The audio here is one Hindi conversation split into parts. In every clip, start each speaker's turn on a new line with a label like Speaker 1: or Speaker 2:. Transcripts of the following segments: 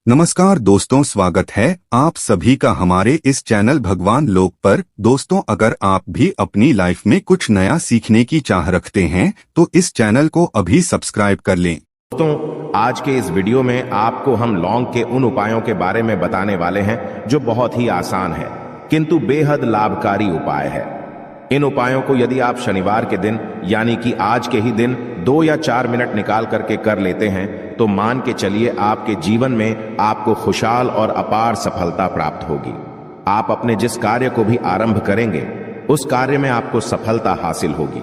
Speaker 1: नमस्कार दोस्तों, स्वागत है आप सभी का हमारे इस चैनल भगवान लोक पर। दोस्तों, अगर आप भी अपनी लाइफ में कुछ नया सीखने की चाह रखते हैं तो इस चैनल को अभी सब्सक्राइब कर लें।
Speaker 2: दोस्तों, आज के इस वीडियो में आपको हम लौंग के उन उपायों के बारे में बताने वाले हैं जो बहुत ही आसान है किंतु बेहद लाभकारी उपाय है। इन उपायों को यदि आप शनिवार के दिन यानी कि आज के ही दिन 2 या 4 मिनट निकाल करके कर लेते हैं तो मान के चलिए आपके जीवन में आपको खुशहाल और अपार सफलता प्राप्त होगी। आप अपने जिस कार्य को भी आरंभ करेंगे उस कार्य में आपको सफलता हासिल होगी।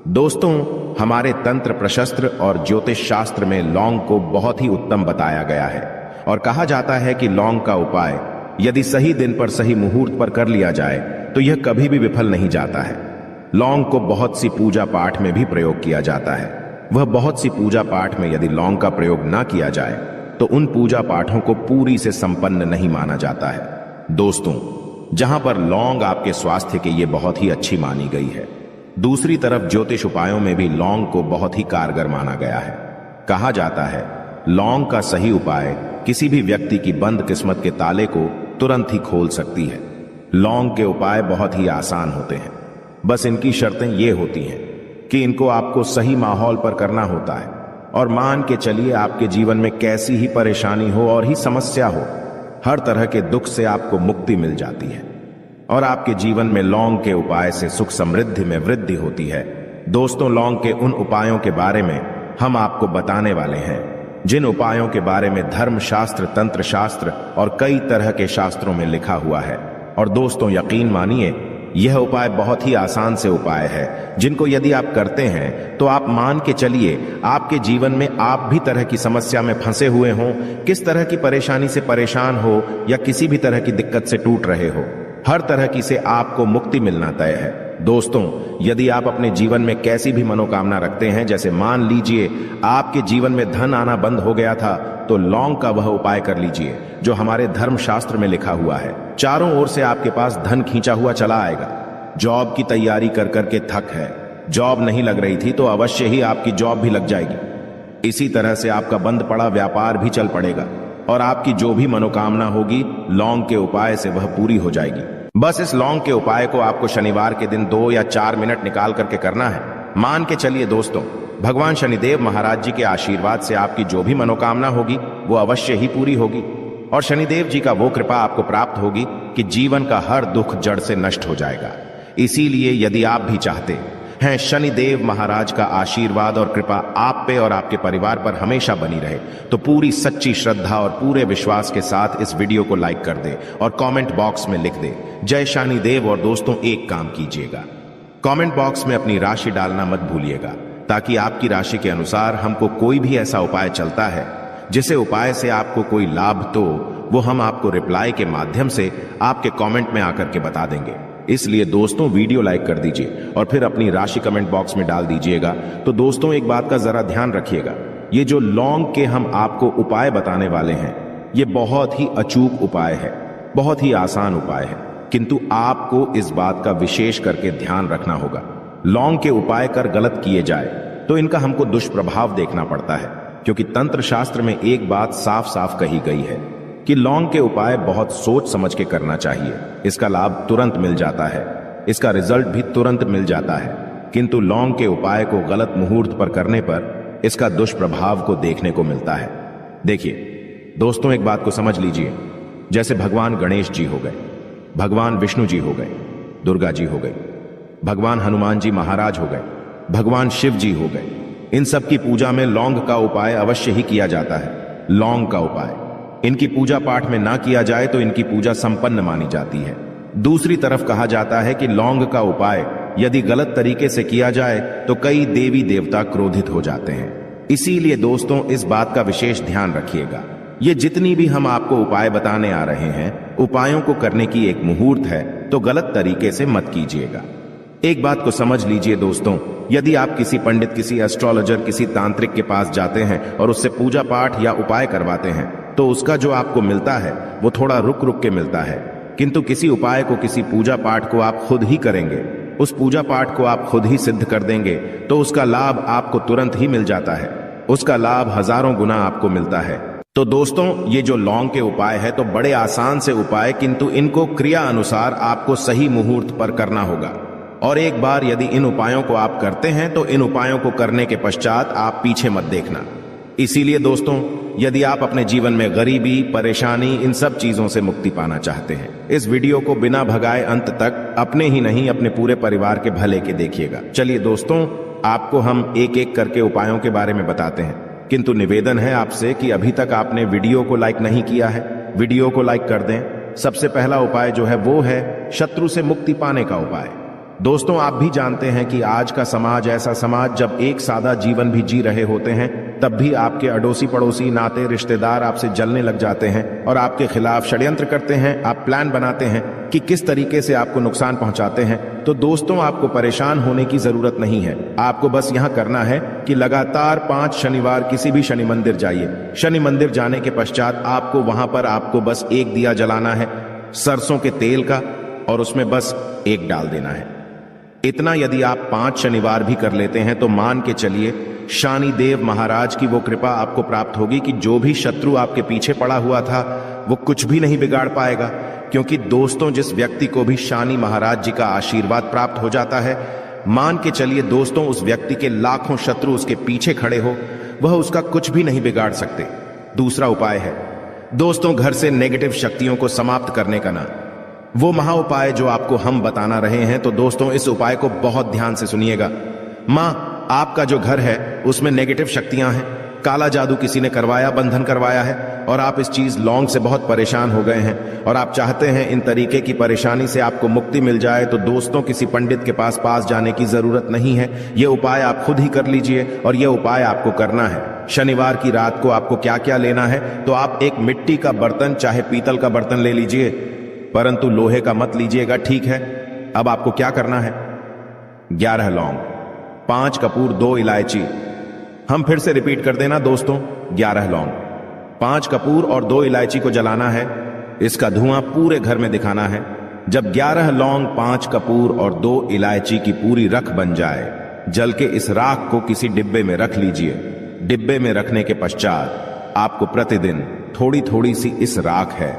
Speaker 2: दोस्तों, हमारे तंत्र प्रशस्त्र और ज्योतिष शास्त्र में लौंग को बहुत ही उत्तम बताया गया है और कहा जाता है कि लौंग का उपाय यदि सही दिन पर सही मुहूर्त पर कर लिया जाए तो यह कभी भी विफल नहीं जाता है। लौंग को बहुत सी पूजा पाठ में भी प्रयोग किया जाता है। वह बहुत सी पूजा पाठ में यदि लौंग का प्रयोग ना किया जाए तो उन पूजा पाठों को पूरी से संपन्न नहीं माना जाता है। दोस्तों, जहां पर लौंग आपके स्वास्थ्य के लिए बहुत ही अच्छी मानी गई है, दूसरी तरफ ज्योतिष उपायों में भी लौंग को बहुत ही कारगर माना गया है। कहा जाता है लौंग का सही उपाय किसी भी व्यक्ति की बंद किस्मत के ताले को तुरंत ही खोल सकती है। लौंग के उपाय बहुत ही आसान होते हैं, बस इनकी शर्तें ये होती हैं कि इनको आपको सही माहौल पर करना होता है और मान के चलिए आपके जीवन में कैसी ही परेशानी हो और ही समस्या हो, हर तरह के दुख से आपको मुक्ति मिल जाती है और आपके जीवन में लौंग के उपाय से सुख समृद्धि में वृद्धि होती है। दोस्तों, लौंग के उन उपायों के बारे में हम आपको बताने वाले हैं जिन उपायों के बारे में धर्म शास्त्र, तंत्र शास्त्र और कई तरह के शास्त्रों में लिखा हुआ है। और दोस्तों, यकीन मानिए यह उपाय बहुत ही आसान से उपाय है जिनको यदि आप करते हैं तो आप मान के चलिए आपके जीवन में आप भी तरह की समस्या में फंसे हुए हों, किस तरह की परेशानी से परेशान हो या किसी भी तरह की दिक्कत से टूट रहे हो, हर तरह की से आपको मुक्ति मिलना तय है। दोस्तों, यदि आप अपने जीवन में कैसी भी मनोकामना रखते हैं, जैसे मान लीजिए आपके जीवन में धन आना बंद हो गया था, तो लौंग का वह उपाय कर लीजिए जो हमारे धर्म शास्त्र में लिखा हुआ है। चारों ओर से आपके पास धन खींचा हुआ चला आएगा। जॉब की तैयारी कर करके थक है, जॉब नहीं लग रही थी तो अवश्य ही आपकी जॉब भी लग जाएगी। इसी तरह से आपका बंद पड़ा व्यापार भी चल पड़ेगा और आपकी जो भी मनोकामना होगी लौंग के उपाय से वह पूरी हो जाएगी। बस इस लौंग के उपाय को आपको शनिवार के दिन 2 या 4 मिनट निकाल करके करना है। मान के चलिए दोस्तों, भगवान शनिदेव महाराज जी के आशीर्वाद से आपकी जो भी मनोकामना होगी वो अवश्य ही पूरी होगी और शनिदेव जी का वो कृपा आपको प्राप्त होगी कि जीवन का हर दुख जड़ से नष्ट हो जाएगा। इसीलिए यदि आप भी चाहते हैं शनिदेव महाराज का आशीर्वाद और कृपा आप पे और आपके परिवार पर हमेशा बनी रहे, तो पूरी सच्ची श्रद्धा और पूरे विश्वास के साथ इस वीडियो को लाइक कर दे और कमेंट बॉक्स में लिख दे जय शनिदेव। और दोस्तों, एक काम कीजिएगा, कमेंट बॉक्स में अपनी राशि डालना मत भूलिएगा, ताकि आपकी राशि के अनुसार हमको कोई भी ऐसा उपाय चलता है जिसे उपाय से आपको कोई लाभ तो वो हम आपको रिप्लाई के माध्यम से आपके कमेंट में आकर के बता देंगे। इसलिए दोस्तों, वीडियो लाइक कर दीजिए और फिर अपनी राशि कमेंट बॉक्स में डाल दीजिएगा। तो दोस्तों, एक बात का जरा ध्यान रखिएगा, ये जो लौंग के हम आपको उपाय बताने वाले हैं ये बहुत ही अचूक उपाय है, बहुत ही आसान उपाय है, किंतु आपको इस बात का विशेष करके ध्यान रखना होगा। लौंग के उपाय कर गलत किए जाए तो इनका हमको दुष्प्रभाव देखना पड़ता है, क्योंकि तंत्र शास्त्र में एक बात साफ साफ कही गई है कि लौंग के उपाय बहुत सोच समझ के करना चाहिए। इसका लाभ तुरंत मिल जाता है, इसका रिजल्ट भी तुरंत मिल जाता है, किंतु लौंग के उपाय को गलत मुहूर्त पर करने पर इसका दुष्प्रभाव को देखने को मिलता है। देखिए दोस्तों, एक बात को समझ लीजिए, जैसे भगवान गणेश जी हो गए, भगवान विष्णु जी हो गए, दुर्गा जी हो गई, भगवान हनुमान जी महाराज हो गए, भगवान शिव जी हो गए, इन सब की पूजा में लौंग का उपाय अवश्य ही किया जाता है। लौंग का उपाय इनकी पूजा पाठ में ना किया जाए तो इनकी पूजा संपन्न मानी जाती है। दूसरी तरफ कहा जाता है कि लौंग का उपाय यदि गलत तरीके से किया जाए तो कई देवी देवता क्रोधित हो जाते हैं। इसीलिए दोस्तों, इस बात का विशेष ध्यान रखिएगा। ये जितनी भी हम आपको उपाय बताने आ रहे हैं, उपायों को करने की एक मुहूर्त है, तो गलत तरीके से मत कीजिएगा। एक बात को समझ लीजिए दोस्तों, यदि आप किसी पंडित, किसी एस्ट्रोलॉजर, किसी तांत्रिक के पास जाते हैं और उससे पूजा पाठ या उपाय करवाते हैं तो उसका जो आपको मिलता है वो थोड़ा रुक रुक के मिलता है, किंतु किसी उपाय को, किसी पूजा पाठ को आप खुद ही करेंगे, उस पूजा पाठ को आप खुद ही सिद्ध कर देंगे तो उसका लाभ आपको तुरंत ही मिल जाता है, उसका लाभ हजारों गुना आपको मिलता है। तो दोस्तों, ये जो लौंग के उपाय है तो बड़े आसान से उपाय, किंतु इनको क्रिया अनुसार आपको सही मुहूर्त पर करना होगा। और एक बार यदि इन उपायों को आप करते हैं तो इन उपायों को करने के पश्चात आप पीछे मत देखना। इसीलिए दोस्तों, यदि आप अपने जीवन में गरीबी, परेशानी, इन सब चीजों से मुक्ति पाना चाहते हैं, इस वीडियो को बिना भगाए अंत तक अपने ही नहीं अपने पूरे परिवार के भले के देखिएगा। चलिए दोस्तों, आपको हम एक एक करके उपायों के बारे में बताते हैं, किंतु निवेदन है आपसे कि अभी तक आपने वीडियो को लाइक नहीं किया है, वीडियो को लाइक कर दें। सबसे पहला उपाय जो है वो है शत्रु से मुक्ति पाने का उपाय। दोस्तों, आप भी जानते हैं कि आज का समाज ऐसा समाज, जब एक सादा जीवन भी जी रहे होते हैं तब भी आपके अड़ोसी पड़ोसी, नाते रिश्तेदार आपसे जलने लग जाते हैं और आपके खिलाफ षड्यंत्र करते हैं। आप प्लान बनाते हैं कि किस तरीके से आपको नुकसान पहुंचाते हैं। तो दोस्तों, आपको परेशान होने की जरूरत नहीं है। आपको बस यहां करना है कि लगातार 5 शनिवार किसी भी शनि मंदिर जाइए। शनि मंदिर जाने के पश्चात आपको वहां पर आपको बस एक दिया जलाना है सरसों के तेल का, और उसमें बस एक डाल देना है। इतना यदि आप 5 शनिवार भी कर लेते हैं तो मान के चलिए शनिदेव महाराज की वो कृपा आपको प्राप्त होगी कि जो भी शत्रु आपके पीछे पड़ा हुआ था वो कुछ भी नहीं बिगाड़ पाएगा। क्योंकि दोस्तों, जिस व्यक्ति को भी शनि महाराज जी का आशीर्वाद प्राप्त हो जाता है, मान के चलिए दोस्तों, उस व्यक्ति के लाखों शत्रु उसके पीछे खड़े हो, वह उसका कुछ भी नहीं बिगाड़ सकते। दूसरा उपाय है दोस्तों, घर से नेगेटिव शक्तियों को समाप्त करने का ना वो महा उपाय जो आपको हम बताना रहे हैं। तो दोस्तों, इस उपाय को बहुत ध्यान से सुनिएगा। मां, आपका जो घर है उसमें नेगेटिव शक्तियां हैं, काला जादू किसी ने करवाया, बंधन करवाया है, और आप इस चीज लौंग से बहुत परेशान हो गए हैं और आप चाहते हैं इन तरीके की परेशानी से आपको मुक्ति मिल जाए। तो दोस्तों, किसी पंडित के पास जाने की जरूरत नहीं है। ये उपाय आप खुद ही कर लीजिए और ये उपाय आपको करना है। शनिवार की रात को आपको क्या क्या लेना है, तो आप एक मिट्टी का बर्तन, चाहे पीतल का बर्तन ले लीजिए, परंतु लोहे का मत लीजिएगा, ठीक है। अब आपको क्या करना है, 11 लौंग, 5 कपूर, 2 इलायची। हम फिर से रिपीट कर देना दोस्तों, 11 लौंग, 5 कपूर और 2 इलायची को जलाना है। इसका धुआं पूरे घर में दिखाना है। जब 11 लौंग, 5 कपूर और 2 इलायची की पूरी रख बन जाए, जल के इस राख को किसी डिब्बे में रख लीजिए। डिब्बे में रखने के पश्चात आपको प्रतिदिन थोड़ी थोड़ी सी इस राख है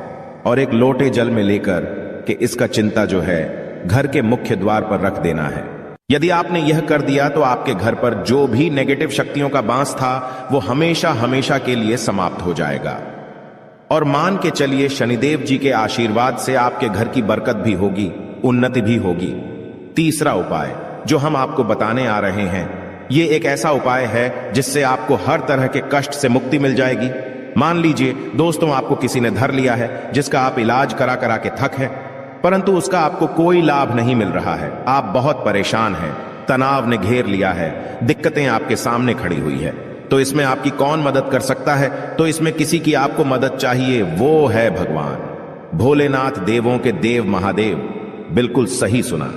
Speaker 2: और एक लोटे जल में लेकर कि इसका चिंता जो है घर के मुख्य द्वार पर रख देना है। यदि आपने यह कर दिया तो आपके घर पर जो भी नेगेटिव शक्तियों का बांस था वो हमेशा हमेशा के लिए समाप्त हो जाएगा। और मान के चलिए शनिदेव जी के आशीर्वाद से आपके घर की बरकत भी होगी, उन्नति भी होगी। तीसरा उपाय जो हम आपको बताने आ रहे हैं, ये एक ऐसा उपाय है जिससे आपको हर तरह के कष्ट से मुक्ति मिल जाएगी। मान लीजिए दोस्तों, आपको किसी ने धर लिया है जिसका आप इलाज करा करा के थक है, परंतु उसका आपको कोई लाभ नहीं मिल रहा है। आप बहुत परेशान हैं, तनाव ने घेर लिया है, दिक्कतें आपके सामने खड़ी हुई है। तो इसमें आपकी कौन मदद कर सकता है? तो इसमें किसी की आपको मदद चाहिए, वो है भगवान भोलेनाथ, देवों के देव महादेव। बिल्कुल सही सुना।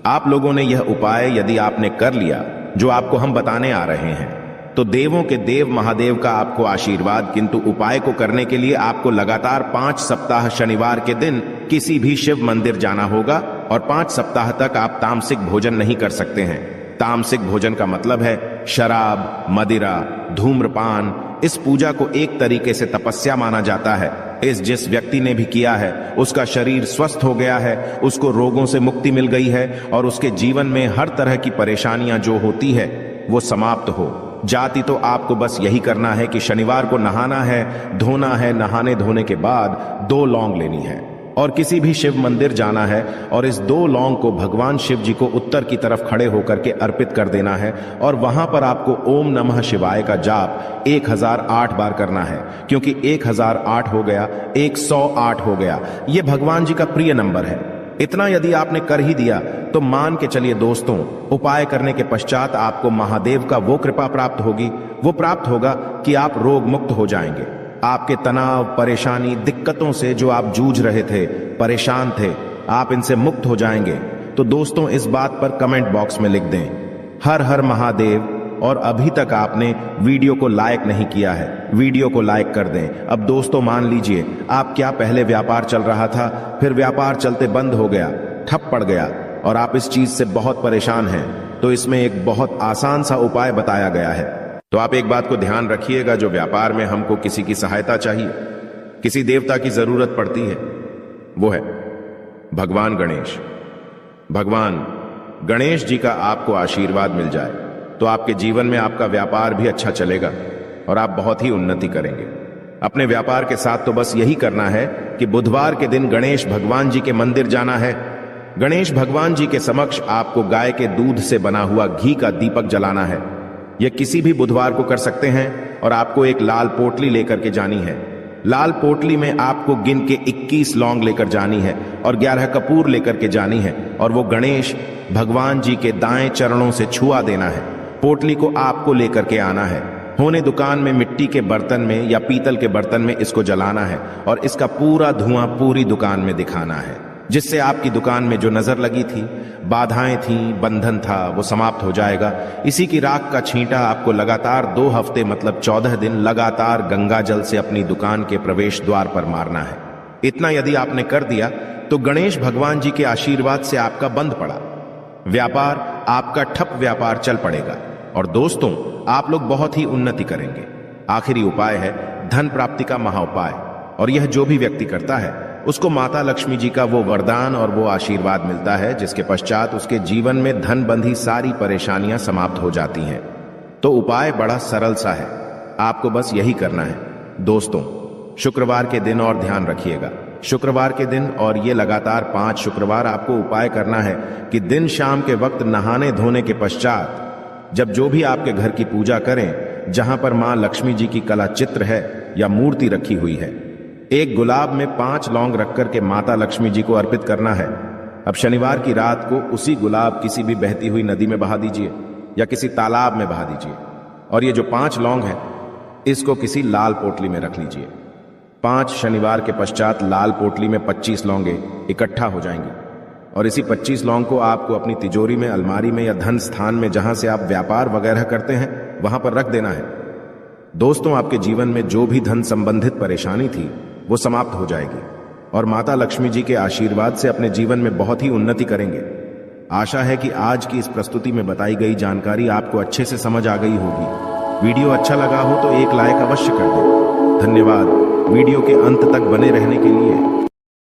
Speaker 2: आप लोगों ने यह उपाय यदि आपने कर लिया जो आपको हम बताने आ रहे हैं, तो देवों के देव महादेव का आपको आशीर्वाद। किंतु उपाय को करने के लिए आपको लगातार 5 सप्ताह शनिवार के दिन किसी भी शिव मंदिर जाना होगा और 5 सप्ताह तक आप तामसिक भोजन नहीं कर सकते हैं। तामसिक भोजन का मतलब है शराब, मदिरा, धूम्रपान। इस पूजा को एक तरीके से तपस्या माना जाता है। जिस व्यक्ति ने भी किया है उसका शरीर स्वस्थ हो गया है, उसको रोगों से मुक्ति मिल गई है और उसके जीवन में हर तरह की परेशानियां जो होती है वो समाप्त हो जाती। तो आपको बस यही करना है कि शनिवार को नहाना है, धोना है, नहाने धोने के बाद 2 लौंग लेनी है और किसी भी शिव मंदिर जाना है और इस 2 लौंग को भगवान शिव जी को उत्तर की तरफ खड़े होकर के अर्पित कर देना है। और वहां पर आपको ओम नमः शिवाय का जाप 1008 बार करना है, क्योंकि 1008 हो गया, 108 हो गया, ये भगवान जी का प्रिय नंबर है। इतना यदि आपने कर ही दिया तो मान के चलिए दोस्तों, उपाय करने के पश्चात आपको महादेव का वो कृपा प्राप्त होगी, वो प्राप्त होगा कि आप रोग मुक्त हो जाएंगे। आपके तनाव, परेशानी, दिक्कतों से जो आप जूझ रहे थे, परेशान थे, आप इनसे मुक्त हो जाएंगे। तो दोस्तों, इस बात पर कमेंट बॉक्स में लिख दें हर हर महादेव। और अभी तक आपने वीडियो को लाइक नहीं किया है, वीडियो को लाइक कर दें। अब दोस्तों मान लीजिए आप क्या पहले व्यापार चल रहा था, फिर व्यापार चलते बंद हो गया, ठप पड़ गया और आप इस चीज से बहुत परेशान हैं, तो इसमें एक बहुत आसान सा उपाय बताया गया है। तो आप एक बात को ध्यान रखिएगा, जो व्यापार में हमको किसी की सहायता चाहिए, किसी देवता की जरूरत पड़ती है, वो है भगवान गणेश। भगवान गणेश जी का आपको आशीर्वाद मिल जाए तो आपके जीवन में आपका व्यापार भी अच्छा चलेगा और आप बहुत ही उन्नति करेंगे। अपने व्यापार के साथ तो बस यही करना है कि बुधवार के दिन गणेश भगवान जी के मंदिर जाना है। गणेश भगवान जी के समक्ष आपको गाय के दूध से बना हुआ घी का दीपक जलाना है। यह किसी भी बुधवार को कर सकते हैं और आपको एक लाल पोटली लेकर के जानी है। लाल पोटली में आपको गिन के 21 लौंग लेकर जानी है और 11 कपूर लेकर के जानी है और वो गणेश भगवान जी के दाएं चरणों से छुआ देना है। पोटली को आपको लेकर के आना है। होने दुकान में मिट्टी के बर्तन में या पीतल के बर्तन में इसको जलाना है और इसका पूरा धुआं पूरी दुकान में दिखाना है, जिससे आपकी दुकान में जो नजर लगी थी, बाधाएं थी, बंधन था, वो समाप्त हो जाएगा। इसी की राख का छींटा आपको लगातार 2 हफ्ते मतलब 14 दिन लगातार गंगा जल से अपनी दुकान के प्रवेश द्वार पर मारना है। इतना यदि आपने कर दिया तो गणेश भगवान जी के आशीर्वाद से आपका बंद पड़ा व्यापार, आपका ठप व्यापार चल पड़ेगा और दोस्तों आप लोग बहुत ही उन्नति करेंगे। आखिरी उपाय है धन प्राप्ति का महाउपाय, और यह जो भी व्यक्ति करता है उसको माता लक्ष्मी जी का वो वरदान और वो आशीर्वाद मिलता है, जिसके पश्चात उसके जीवन में धन बंधी सारी परेशानियां समाप्त हो जाती हैं। तो उपाय बड़ा सरल सा है, आपको बस यही करना है। दोस्तों शुक्रवार के दिन और ध्यान रखिएगा, शुक्रवार के दिन और ये लगातार 5 शुक्रवार आपको उपाय करना है कि दिन शाम के वक्त नहाने धोने के पश्चात जब जो भी आपके घर की पूजा करें, जहां पर मां लक्ष्मी जी की कला चित्र है या मूर्ति रखी हुई है, एक गुलाब में 5 लौंग रख करके माता लक्ष्मी जी को अर्पित करना है। अब शनिवार की रात को उसी गुलाब किसी भी बहती हुई नदी में बहा दीजिए या किसी तालाब में बहा दीजिए और ये जो 5 लौंग है इसको किसी लाल पोटली में रख लीजिए। 5 शनिवार के पश्चात लाल पोटली में 25 लौंगे इकट्ठा हो जाएंगी और इसी 25 लौंग को आपको अपनी तिजोरी में, अलमारी में या धन स्थान में जहां से आप व्यापार वगैरह करते हैं वहां पर रख देना है। दोस्तों आपके जीवन में जो भी धन संबंधित परेशानी थी वो समाप्त हो जाएगी और माता लक्ष्मी जी के आशीर्वाद से अपने जीवन में बहुत ही उन्नति करेंगे। आशा है कि आज की इस प्रस्तुति में बताई गई जानकारी आपको अच्छे से समझ आ गई होगी। वीडियो अच्छा लगा हो तो एक लाइक अवश्य कर दें। धन्यवाद वीडियो के अंत तक बने रहने के लिए।